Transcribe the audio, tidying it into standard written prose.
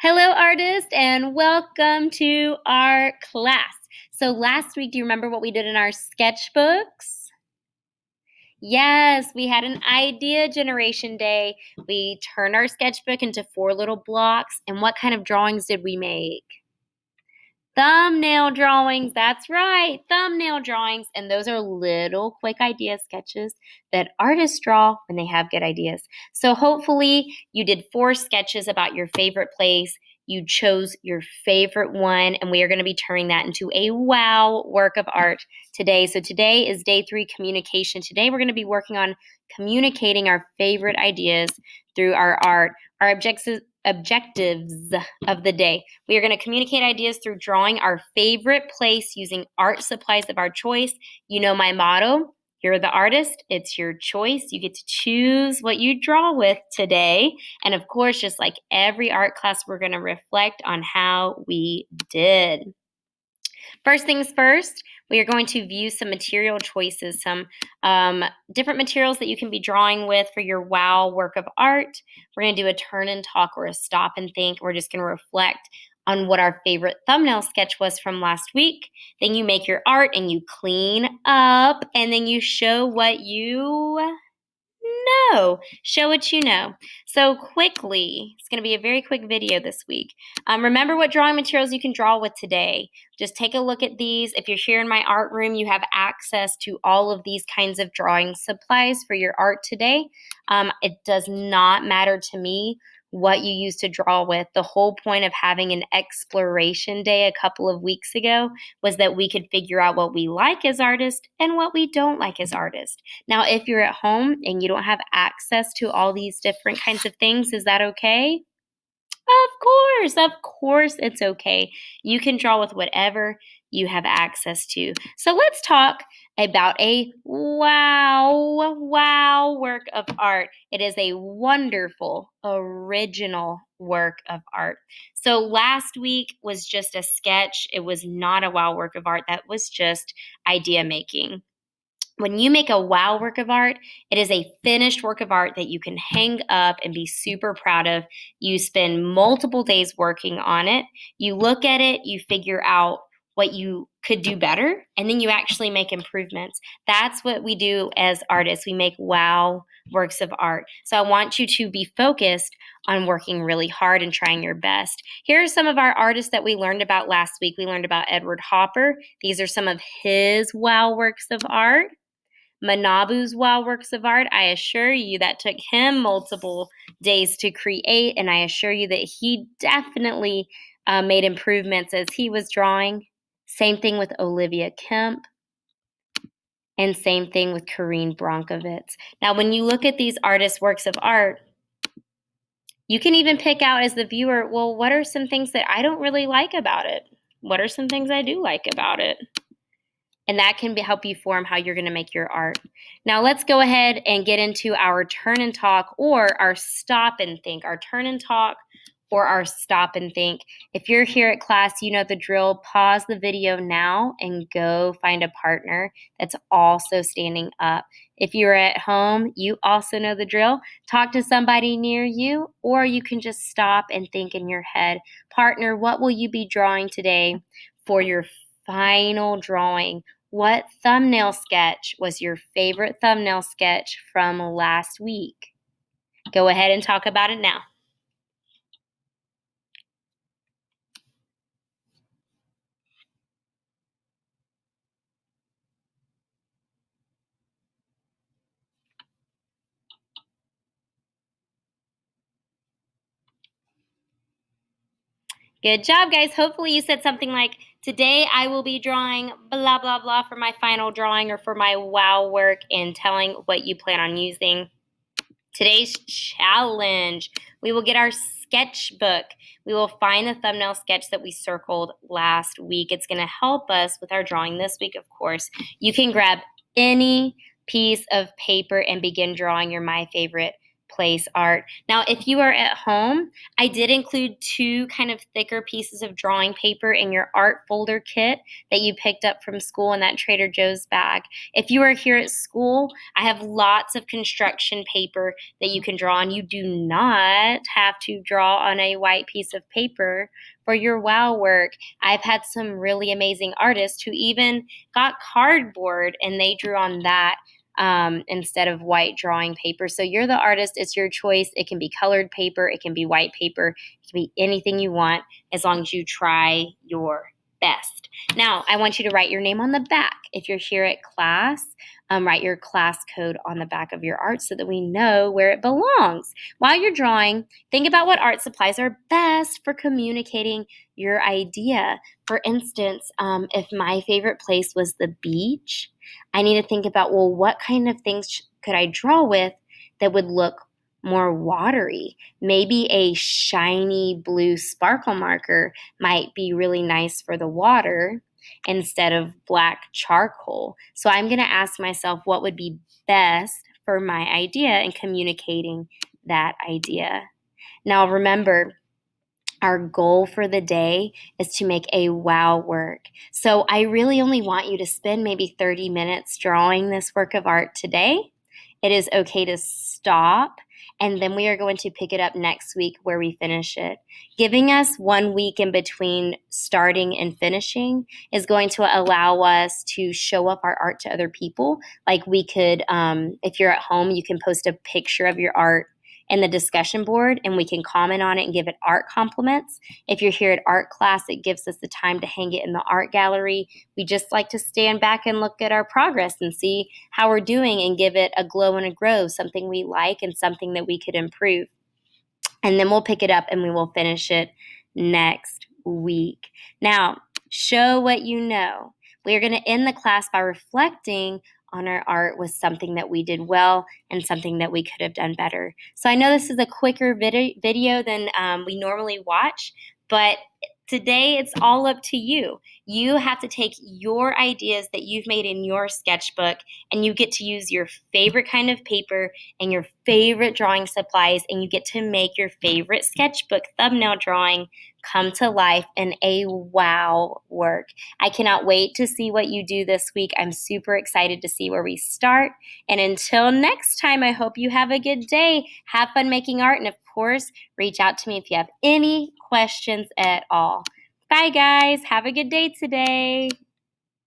Hello, artist, and welcome to our class. So last week, do you remember what we did in our sketchbooks? Yes, we had an idea generation day. We turned our sketchbook into 4 little blocks, and what kind of drawings did we make? Thumbnail drawings, that's right, thumbnail drawings. And those are little quick idea sketches that artists draw when they have good ideas. So hopefully you did 4 sketches about your favorite place. You chose your favorite one, and we are going to be turning that into a wow work of art today. So today is day 3, communication. Today we're going to be working on communicating our favorite ideas through our art. Our objectives of the day. We are going to communicate ideas through drawing our favorite place using art supplies of our choice. You know my motto, you're the artist, it's your choice. You get to choose what you draw with today. And of course, just like every art class, we're going to reflect on how we did. First things first, we are going to view some material choices, some different materials that you can be drawing with for your wow work of art. We're going to do a turn and talk or a stop and think. We're just going to reflect on what our favorite thumbnail sketch was from last week. Then you make your art and you clean up, and then you show what you know. Show what you know. So quickly, it's going to be a very quick video this week. Remember what drawing materials you can draw with today. Just take a look at these. If you're here in my art room, you have access to all of these kinds of drawing supplies for your art today. It does not matter to me what you use to draw with. The whole point of having an exploration day a couple of weeks ago was that we could figure out what we like as artists and what we don't like as artists. Now, if you're at home and you don't have access to all these different kinds of things, is that okay? Of course it's okay. You can draw with whatever you have access to. So let's talk about a wow work of art. It is a wonderful, original work of art. So last week was just a sketch. It was not a wow work of art. That was just idea making. When you make a wow work of art, it is a finished work of art that you can hang up and be super proud of. You spend multiple days working on it. You look at it, you figure out what you could do better, and then you actually make improvements. That's what we do as artists. We make wow works of art. So I want you to be focused on working really hard and trying your best. Here are some of our artists that we learned about last week. We learned about Edward Hopper. These are some of his wow works of art. Manabu's wow works of art, I assure you that took him multiple days to create, and I assure you that he definitely made improvements as he was drawing. Same thing with Olivia Kemp, and same thing with Karine Bronkovitz. Now, when you look at these artists' works of art, you can even pick out as the viewer, well, what are some things that I don't really like about it? What are some things I do like about it? And that can help you form how you're going to make your art. Now let's go ahead and get into our turn and talk or our stop and think. Our turn and talk or our stop and think. If you're here at class, you know the drill. Pause the video now and go find a partner that's also standing up. If you're at home, you also know the drill. Talk to somebody near you, or you can just stop and think in your head. Partner, what will you be drawing today for your final drawing? What thumbnail sketch was your favorite thumbnail sketch from last week? Go ahead and talk about it now. Good job, guys. Hopefully you said something like, today I will be drawing blah, blah, blah for my final drawing or for my wow work, and telling what you plan on using. Today's challenge, we will get our sketchbook. We will find the thumbnail sketch that we circled last week. It's going to help us with our drawing this week, of course. You can grab any piece of paper and begin drawing your My Favorite place art. Now, if you are at home, I did include 2 kind of thicker pieces of drawing paper in your art folder kit that you picked up from school in that Trader Joe's bag. If you are here at school, I have lots of construction paper that you can draw on. You do not have to draw on a white piece of paper for your wow work. I've had some really amazing artists who even got cardboard and they drew on that instead of white drawing paper. So you're the artist, it's your choice. It can be colored paper, it can be white paper, it can be anything you want as long as you try your best. Now, I want you to write your name on the back. If you're here at class, write your class code on the back of your art so that we know where it belongs. While you're drawing, think about what art supplies are best for communicating your idea. For instance, if my favorite place was the beach, I need to think about, well, what kind of things could I draw with that would look more watery? Maybe a shiny blue sparkle marker might be really nice for the water instead of black charcoal. So I'm going to ask myself what would be best for my idea in communicating that idea. Now remember, our goal for the day is to make a wow work. So I really only want you to spend maybe 30 minutes drawing this work of art today. It is okay to stop, and then we are going to pick it up next week where we finish it. Giving us 1 week in between starting and finishing is going to allow us to show up our art to other people. Like we could, if you're at home, you can post a picture of your art in the discussion board and we can comment on it and give it art compliments. If you're here at art class, it gives us the time to hang it in the art gallery. We just like to stand back and look at our progress and see how we're doing and give it a glow and a grow, something we like and something that we could improve. And then we'll pick it up and we will finish it next week. Now, show what you know. We are going to end the class by reflecting on our art with something that we did well and something that we could have done better. So I know this is a quicker video than we normally watch, but today it's all up to you. You have to take your ideas that you've made in your sketchbook and you get to use your favorite kind of paper and your favorite drawing supplies and you get to make your favorite sketchbook thumbnail drawing come to life in a wow work. I cannot wait to see what you do this week. I'm super excited to see where we start. And until next time, I hope you have a good day. Have fun making art. And of course, reach out to me if you have any questions at all. Bye, guys. Have a good day today.